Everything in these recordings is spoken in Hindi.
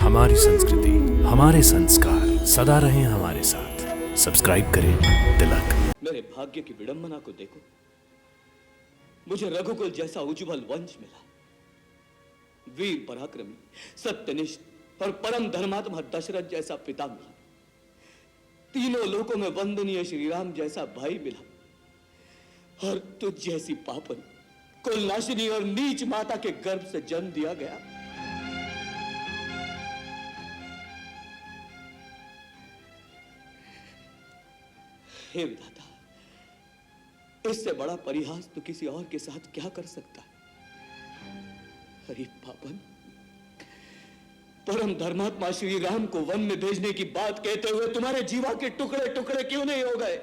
हमारी संस्कृति, हमारे संस्कार सदा रहें हमारे साथ। सब्सक्राइब करें तिलक। मेरे भाग्य की विडंबना को देखो, मुझे रघुकुल जैसा उज्जवल वंश मिला। वीर पराक्रमी, सत्यनिष्ठ और परम धर्मात्मा दशरथ जैसा पिता मिला। तीनों लोकों में वंदनीय श्री राम जैसा भाई मिला। और तुझ जैसी पापन, कुलनाशिनी और नीच माता के गर्भ से जन्म दिया गया। हे विधाता, इससे बड़ा परिहास तो किसी और के साथ क्या कर सकता है। अरे पापन, परम धर्मात्मा श्री राम को वन में भेजने की बात कहते हुए तुम्हारे जीवा के टुकड़े टुकड़े क्यों नहीं हो गए?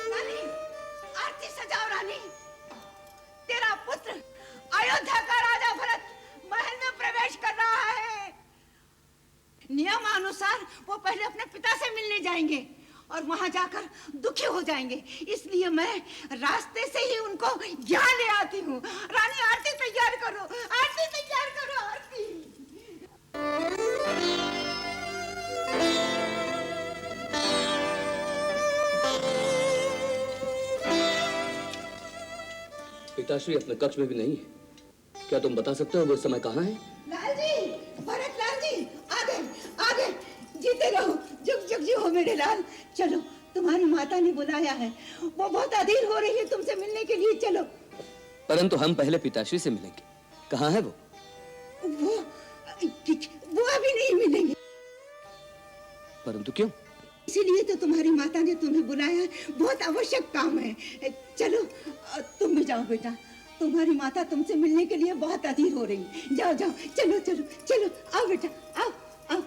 रानी, आरती सजाओ रानी। तेरा पुत्र अयोध्या का राजा भरत महल में प्रवेश कर रहा है। नियमानुसार वो पहले अपने पिता से मिलने जाएंगे और वहां जाकर दुखी हो जाएंगे। इसलिए मैं रास्ते से ही उनको यहाँ ले आती हूँ। रानी, आरती तैयार करो, आरती तैयार करो, आरती। पिताश्री अपने कक्ष में भी नहीं है। क्या तुम बता सकते हो वो इस समय कहाँ है? लाल जी, भरत लाल जी, आ गए, जीते रहो, जुग जुग जी हो मेरे लाल। चलो, तुम्हारी माता ने बुलाया है, वो बहुत अधीर हो रही है तुमसे मिलने के लिए। चलो। परंतु हम पहले पिताश्री से मिलेंगे। कहाँ है वो अभी नहीं मिलेंगे। परंतु क्यों? इसीलिए तो तुम्हारी माता ने तुम्हें बुलाया है, बहुत आवश्यक काम है। चलो, तुम भी जाओ बेटा, तुम्हारी माता तुमसे मिलने के लिए बहुत अधीर हो रही है। जाओ जाओ, चलो चलो चलो, आओ बेटा, आओ आओ।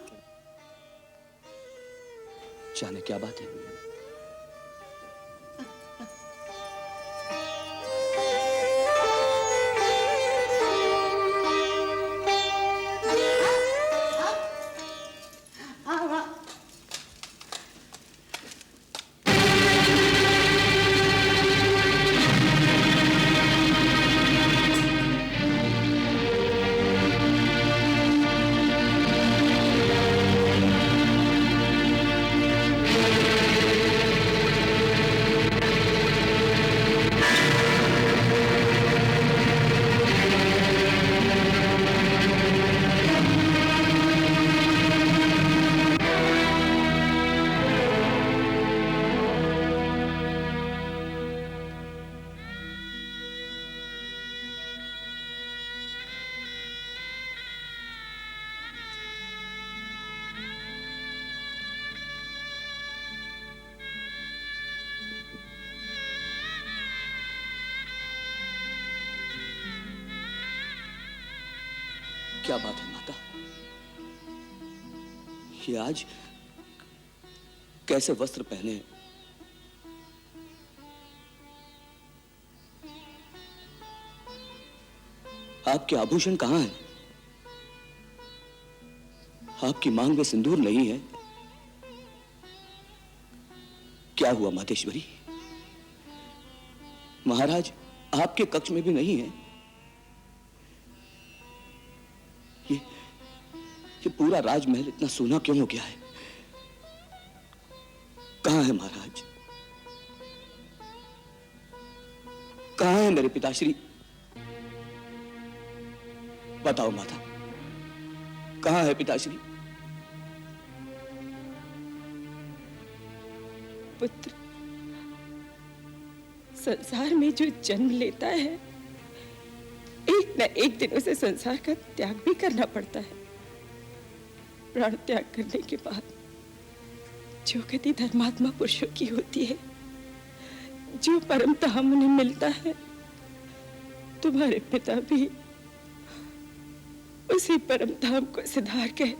जाने क्या बात है। क्या बात है माता? ये आज कैसे वस्त्र पहने हैं? आपके आभूषण कहां हैं? आपकी मांग में सिंदूर नहीं है। क्या हुआ मातेश्वरी? महाराज आपके कक्ष में भी नहीं है। ये पूरा राजमहल इतना सूना क्यों हो गया है? कहां है महाराज? कहां है मेरे पिताश्री? बताओ माता, कहां है पिताश्री? पुत्र, संसार में जो जन्म लेता है, एक न एक दिन उसे संसार का त्याग भी करना पड़ता है। प्राण त्याग करने के बाद जो गति धर्मात्मा पुरुषों की होती है, जो परम धाम उन्हें मिलता है, तुम्हारे पिता भी उसी परम धाम को सिधार गए।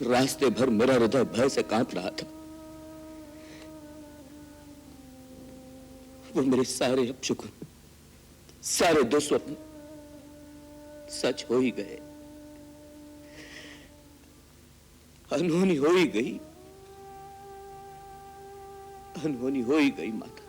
रास्ते भर मेरा हृदय भय से कांप रहा था। वो मेरे सारे अपशकुन, सारे दुस्वप्न सच हो ही गए, अनहोनी हो ही गई, अनहोनी हो ही गई माता।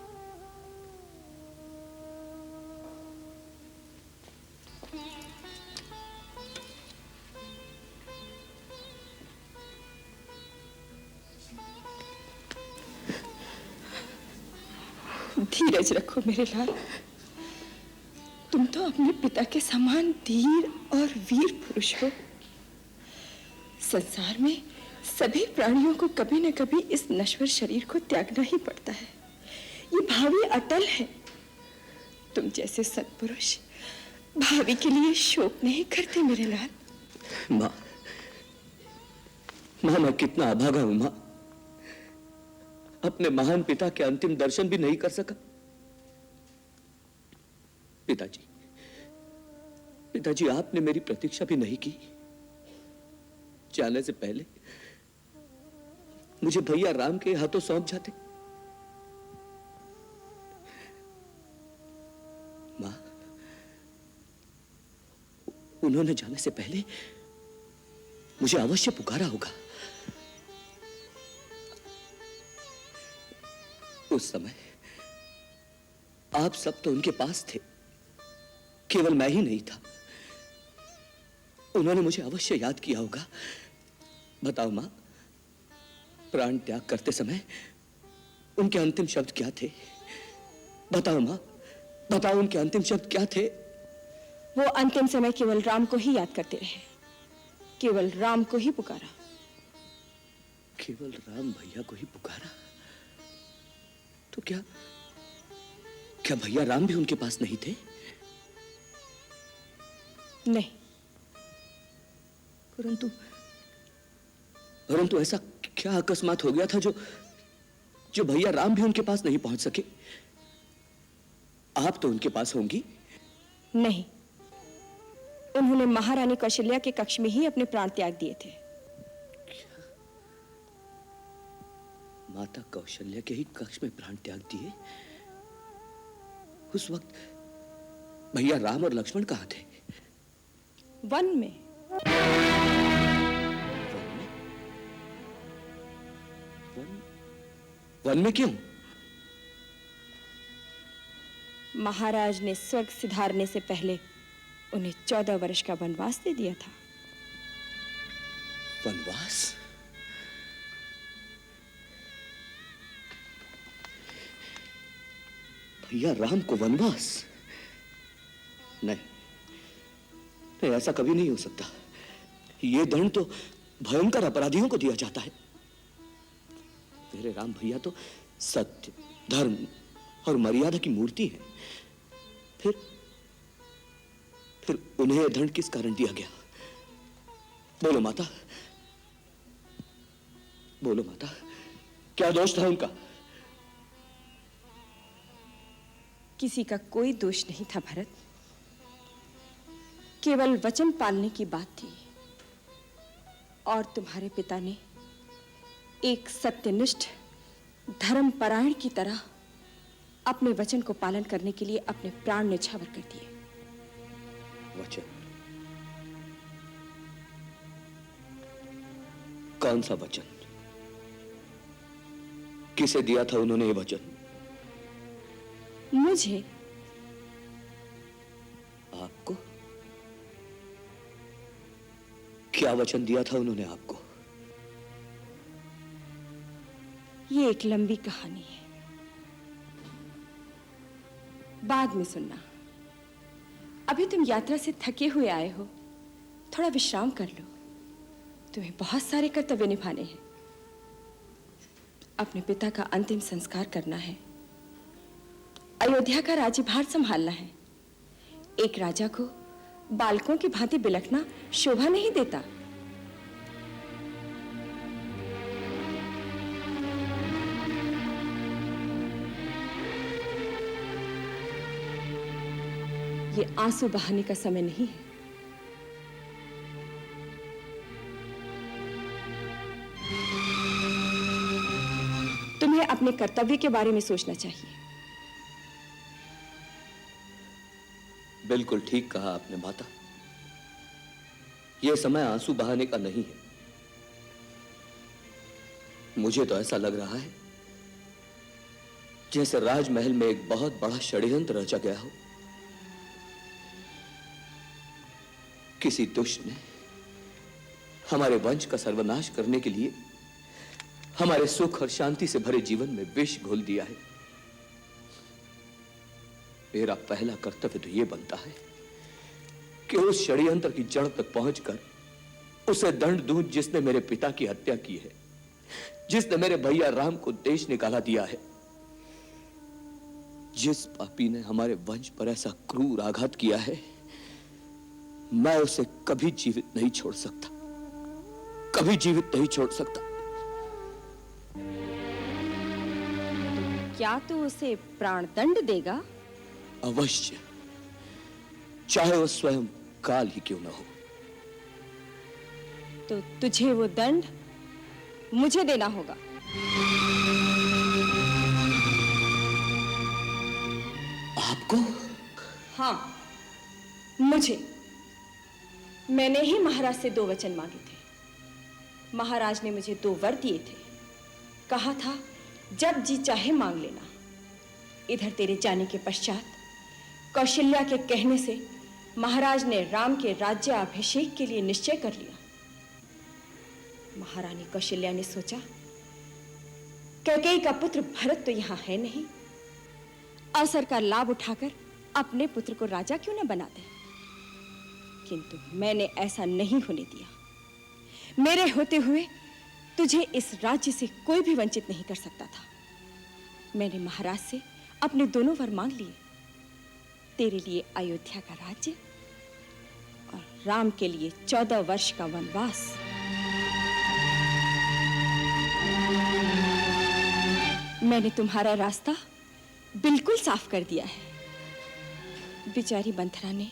धीरज रखो मेरे लाल। तुम तो अपने पिता के समान धीर और वीर पुरुष हो। संसार में सभी प्राणियों को कभी न कभी इस नश्वर शरीर को त्यागना ही पड़ता है। ये भावी अटल है। तुम जैसे सत्पुरुष भावी के लिए शोक नहीं करते मेरे लाल। माँ, मैं कितना अभागा हूं माँ। अपने महान पिता के अंतिम दर्शन भी नहीं कर सका। पिताजी, आपने मेरी प्रतीक्षा भी नहीं की। जाने से पहले मुझे भैया राम के हाथों सौंप जाते। मां, उन्होंने जाने से पहले मुझे अवश्य पुकारा होगा। उस समय आप सब तो उनके पास थे, केवल मैं ही नहीं था। उन्होंने मुझे अवश्य याद किया होगा। बताओ मां, प्राण त्याग करते समय उनके अंतिम शब्द क्या थे? बताओ मां, बताओ उनके अंतिम शब्द क्या थे? वो अंतिम समय केवल राम को ही याद करते रहे, केवल राम को ही पुकारा। केवल राम भैया को ही पुकारा? तो क्या भैया राम भी उनके पास नहीं थे? नहीं। परंतु ऐसा क्या अकस्मात हो गया था जो भैया राम भी उनके पास नहीं पहुंच सके? आप तो उनके पास होंगी। नहीं, उन्होंने महारानी कौशल्या के कक्ष में ही अपने प्राण त्याग दिए थे। माता कौशल्या के ही कक्ष में प्राण त्याग दिए? उस वक्त भैया राम और लक्ष्मण कहां थे? वन में। वन में क्यों? महाराज ने स्वर्ग सिधारने से पहले उन्हें 14 वर्ष का वनवास दे दिया था। वनवास? भैया राम को वनवास? नहीं, ऐसा कभी नहीं हो सकता। ये दंड तो भयंकर अपराधियों को दिया जाता है। मेरे राम भैया तो सत्य, धर्म और मर्यादा की मूर्ति है। फिर उन्हें यह दंड किस कारण दिया गया? बोलो माता, बोलो माता, क्या दोष था उनका? किसी का कोई दोष नहीं था भरत। केवल वचन पालने की बात थी। और तुम्हारे पिता ने एक सत्यनिष्ठ धर्मपरायण की तरह अपने वचन को पालन करने के लिए अपने प्राण न्यौछावर कर दिए। वचन? कौन सा वचन? किसे दिया था उन्होंने ये वचन? मुझे। आपको? क्या वचन दिया था उन्होंने आपको? ये एक लंबी कहानी है, बाद में सुनना। अभी तुम यात्रा से थके हुए आए हो, थोड़ा विश्राम कर लो। तुम्हें बहुत सारे कर्तव्य निभाने हैं। अपने पिता का अंतिम संस्कार करना है, अयोध्या का राज्यभार संभालना है। एक राजा को बालकों की भांति बिलखना शोभा नहीं देता। ये आंसू बहाने का समय नहीं है। तुम्हें अपने कर्तव्य के बारे में सोचना चाहिए। बिल्कुल ठीक कहा आपने माता। यह समय आंसू बहाने का नहीं है। मुझे तो ऐसा लग रहा है जैसे राजमहल में एक बहुत बड़ा षड्यंत्र रचा गया हो। किसी दुष्ट ने हमारे वंश का सर्वनाश करने के लिए हमारे सुख और शांति से भरे जीवन में विष घोल दिया है। मेरा पहला कर्तव्य तो यह बनता है कि उस षड्यंत्र की जड़ तक पहुंचकर उसे दंड दूं जिसने मेरे पिता की हत्या की है, जिसने मेरे भैया राम को देश निकाला दिया है, जिस पापी ने हमारे वंश पर ऐसा क्रूर आघात किया है, मैं उसे कभी जीवित नहीं छोड़ सकता, कभी जीवित नहीं छोड़ सकता। क्या तू उसे प्राणदंड देगा? अवश्य, चाहे वो स्वयं काल ही क्यों न हो। तो तुझे वो दंड मुझे देना होगा। आपको? हाँ, मुझे। मैंने ही महाराज से 2 वचन मांगे थे। महाराज ने मुझे 2 वर दिए थे। कहा था जब जी चाहे मांग लेना। इधर तेरे जाने के पश्चात कौशल्या के कहने से महाराज ने राम के राज्याभिषेक के लिए निश्चय कर लिया। महारानी कौशल्या ने सोचा, कैकेयी का पुत्र भरत तो यहां है नहीं, अवसर का लाभ उठाकर अपने पुत्र को राजा क्यों न बना दे। किंतु मैंने ऐसा नहीं होने दिया। मेरे होते हुए तुझे इस राज्य से कोई भी वंचित नहीं कर सकता था। मैंने महाराज से अपने दोनों वर मांग लिए। तेरे लिए अयोध्या का राज्य और राम के लिए 14 वर्ष का वनवास। मैंने तुम्हारा रास्ता बिल्कुल साफ कर दिया है। बेचारी मंथरा ने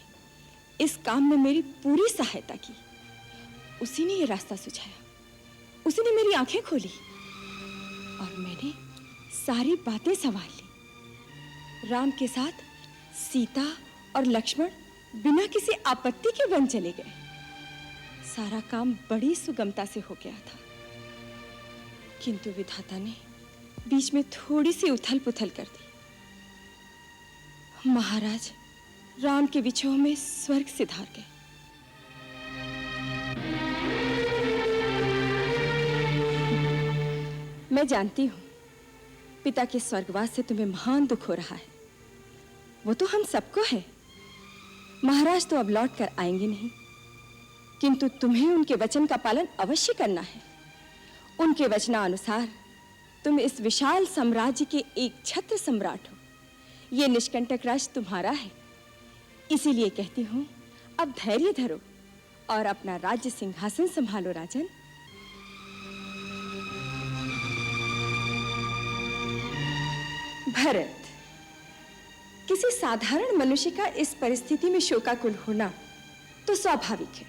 इस काम में मेरी पूरी सहायता की। उसी ने ये रास्ता सुझाया, उसी ने मेरी आंखें खोली और मैंने सारी बातें संभाल ली। राम के साथ सीता और लक्ष्मण बिना किसी आपत्ति के वन चले गए। सारा काम बड़ी सुगमता से हो गया था, किंतु विधाता ने बीच में थोड़ी सी उथल-पुथल कर दी। महाराज राम के विछोह में स्वर्ग सिधार गए। मैं जानती हूं पिता के स्वर्गवास से तुम्हें महान दुख हो रहा है। वो तो हम सबको है। महाराज तो अब लौट कर आएंगे नहीं, किंतु तुम्हें उनके वचन का पालन अवश्य करना है। उनके वचनानुसार तुम इस विशाल साम्राज्य के एक छत्र सम्राट हो। ये निष्कंटक राज तुम्हारा है। इसीलिए कहती हूं, अब धैर्य धरो और अपना राज्य सिंहासन संभालो राजन। भरत, किसी साधारण मनुष्य का इस परिस्थिति में शोकाकुल होना तो स्वाभाविक है,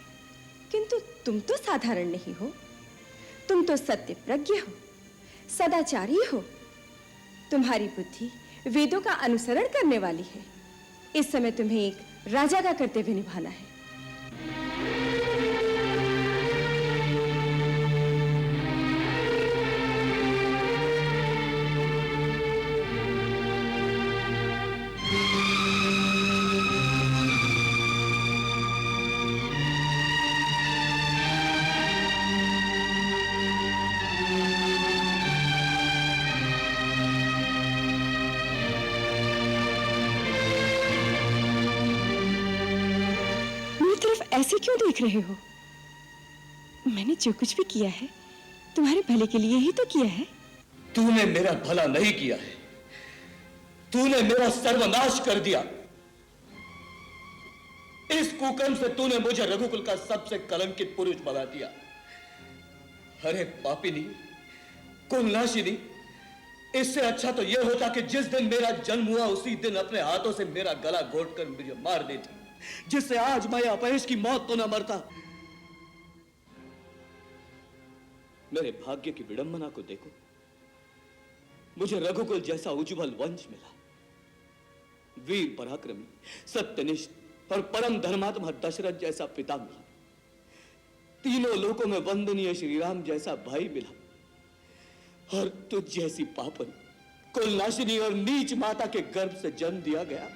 किंतु तुम तो साधारण नहीं हो। तुम तो सत्य प्रज्ञ हो, सदाचारी हो। तुम्हारी बुद्धि वेदों का अनुसरण करने वाली है। इस समय तुम्हें एक राजा का कर्तव्य निभाना है। ऐसे क्यों देख रहे हो? मैंने जो कुछ भी किया है तुम्हारे भले के लिए ही तो किया है। तूने मेरा भला नहीं किया है, तूने मेरा सर्वनाश कर दिया। इस कुकर्म से तूने मुझे रघुकुल का सबसे कलंकित पुरुष बना दिया। अरे पापिनी, कुलनाशिनी, इससे अच्छा तो यह होता कि जिस दिन मेरा जन्म हुआ उसी दिन अपने हाथों से मेरा गला घोटकर मुझे मार देती, जिससे आज मैं अपयश की मौत तो न मरता। मेरे भाग्य की विडंबना को देखो। मुझे रघुकुल जैसा उज्ज्वल वंश मिला, वीर पराक्रमी, सत्यनिष्ठ और परम धर्मात्मा दशरथ जैसा पिता मिला, तीनों लोकों में वंदनीय श्री राम जैसा भाई मिला, और तुझ जैसी पापन, कुलनाशिनी और नीच माता के गर्भ से जन्म दिया गया।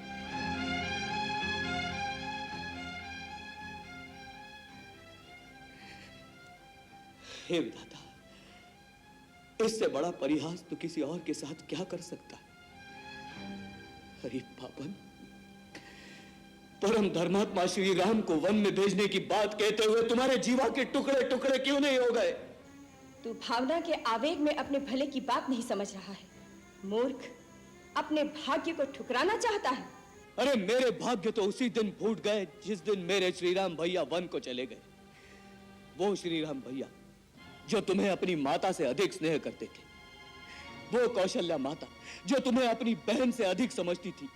हे विधाता, इससे बड़ा परिहास तो किसी और के साथ क्या कर सकता है। अरे पापन, परम धर्मात्मा श्री राम को वन में भेजने की बात कहते हुए तुम्हारे जीवा के टुकड़े टुकड़े क्यों नहीं हो गए? तू भावना के आवेग में अपने भले की बात नहीं समझ रहा है। मूर्ख, अपने भाग्य को ठुकराना चाहता है। अरे मेरे भाग्य तो उसी दिन फूट गए जिस दिन मेरे श्री राम भैया वन को चले गए। वो श्री राम भैया जो तुम्हें अपनी माता से अधिक स्नेह करते थे, वो कौशल्या माता जो तुम्हें अपनी बहन से अधिक समझती थी,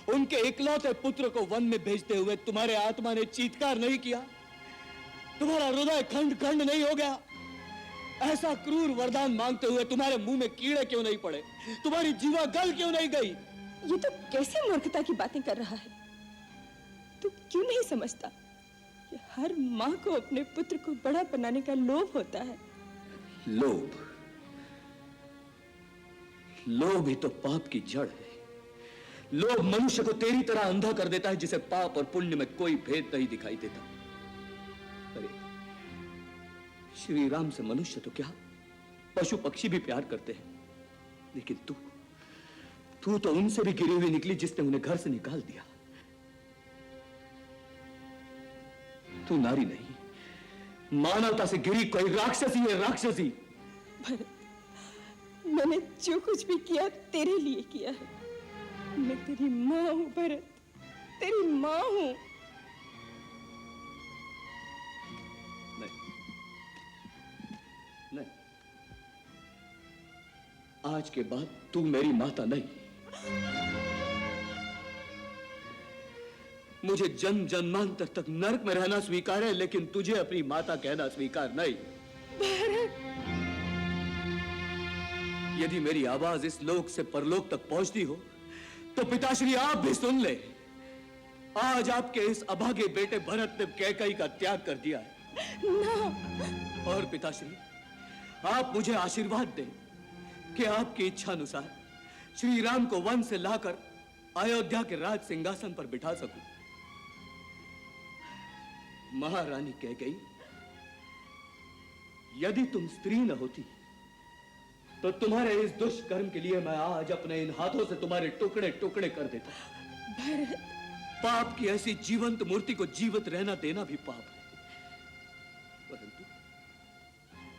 उनके इकलौते पुत्र को वन में भेजते हुए तुम्हारे आत्मा ने चीत्कार नहीं किया? तुम्हारा हृदय खंड खंड नहीं हो गया? ऐसा क्रूर वरदान मांगते हुए तुम्हारे मुंह में कीड़े क्यों नहीं पड़े? तुम्हारी जीवा गल क्यों नहीं गई? ये तो कैसी मूर्खता की बातें कर रहा है। तू क्यों नहीं समझता कि हर माँ को अपने पुत्र को बड़ा बनाने का लोभ होता है। लोभ? लोभ ही तो पाप की जड़ है। लोभ मनुष्य को तेरी तरह अंधा कर देता है जिसे पाप और पुण्य में कोई भेद नहीं दिखाई देता। अरे श्री राम से मनुष्य तो क्या, पशु पक्षी भी प्यार करते हैं, लेकिन तू तो उनसे भी गिरी हुई निकली जिसने उन्हें घर से निकाल दिया। तू नारी नहीं, मानवता से गिरी कोई राक्षसी है, राक्षसी। भरत, मैंने जो कुछ भी किया तेरे लिए किया है। मैं तेरी माँ हूं भरत, तेरी माँ हूं। नहीं, आज के बाद तू मेरी माता नहीं। मुझे जन्म जन्मांतर तक नरक में रहना स्वीकार है, लेकिन तुझे अपनी माता कहना स्वीकार नहीं। भरत, यदि मेरी आवाज इस लोक से परलोक तक पहुंचती हो तो पिताश्री आप भी सुन ले। आज आपके इस अभागे बेटे भरत ने कैकई का त्याग कर दिया है। ना। और पिताश्री, आप मुझे आशीर्वाद दें कि आपकी इच्छा अनुसार श्री राम को वन से लाकर अयोध्या के राज सिंहासन पर बिठा सकूं। महारानी कैकई, यदि तुम स्त्री न होती तो तुम्हारे इस दुष्कर्म के लिए मैं आज अपने इन हाथों से तुम्हारे टुकड़े टुकड़े कर देता। भरत, पाप की ऐसी जीवंत मूर्ति को जीवित रहना देना भी पाप है।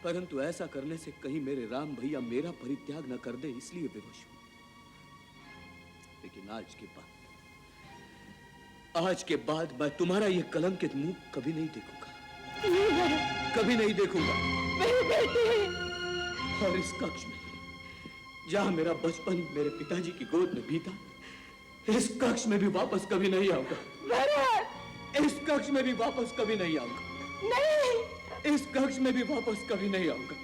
परंतु ऐसा करने से कहीं मेरे राम भैया मेरा परित्याग न कर दे, इसलिए विवश हूं। लेकिन आज के बाद मैं तुम्हारा यह कलंकित मुंह कभी नहीं देखूंगा, कभी नहीं देखूंगा। मेरे बेटे। और इस कक्ष में जहां मेरा बचपन मेरे पिताजी की गोद में बीता, इस कक्ष में भी वापस कभी नहीं आऊंगा। भरत, इस कक्ष में भी वापस कभी नहीं आऊंगा। नहीं, इस कक्ष में भी वापस कभी नहीं आऊंगा।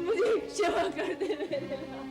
मुझे क्षमा कर दे मेरे लाल।